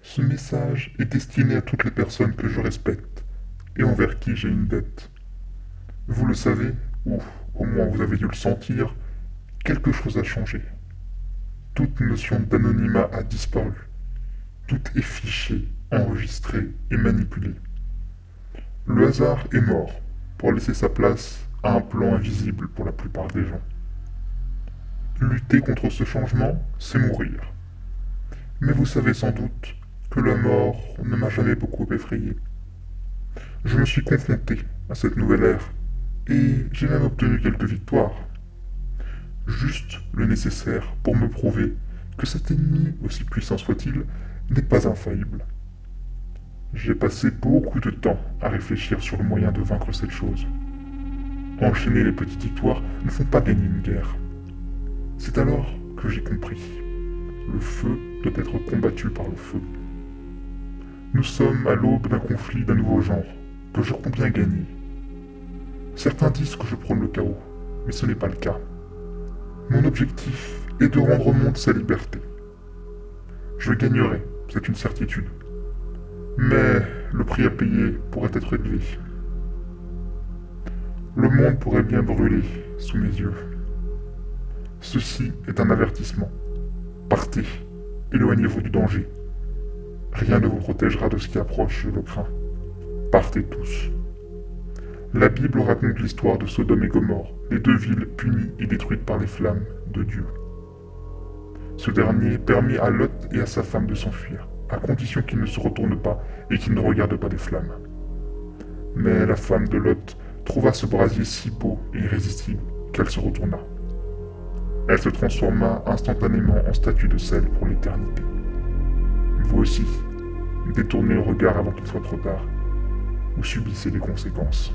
Ce message est destiné à toutes les personnes que je respecte et envers qui j'ai une dette. Vous le savez, ou au moins vous avez dû le sentir, quelque chose a changé. Toute notion d'anonymat a disparu. Tout est fiché, enregistré et manipulé. Le hasard est mort pour laisser sa place à un plan invisible pour la plupart des gens. Lutter contre ce changement, c'est mourir. Mais vous savez sans doute que la mort ne m'a jamais beaucoup effrayé. Je me suis confronté à cette nouvelle ère et j'ai même obtenu quelques victoires. Juste le nécessaire pour me prouver que cet ennemi, aussi puissant soit-il, n'est pas infaillible. J'ai passé beaucoup de temps à réfléchir sur le moyen de vaincre cette chose. Enchaîner les petites victoires ne font pas gagner une guerre. C'est alors que j'ai compris. Le feu doit être combattu par le feu. Nous sommes à l'aube d'un conflit d'un nouveau genre, que je compte bien gagner. Certains disent que je prône le chaos, mais ce n'est pas le cas. Mon objectif est de rendre au monde sa liberté. Je gagnerai, c'est une certitude. Mais le prix à payer pourrait être élevé. Le monde pourrait bien brûler sous mes yeux. Ceci est un avertissement. Partez, éloignez-vous du danger. Rien ne vous protégera de ce qui approche, je le crains. Partez tous. La Bible raconte l'histoire de Sodome et Gomorrhe, les deux villes punies et détruites par les flammes de Dieu. Ce dernier permit à Lot et à sa femme de s'enfuir, à condition qu'ils ne se retournent pas et qu'ils ne regardent pas les flammes. Mais la femme de Lot trouva ce brasier si beau et irrésistible qu'elle se retourna. Elle se transforma instantanément en statue de sel pour l'éternité. Vous aussi, détournez le regard avant qu'il soit trop tard, ou subissez les conséquences.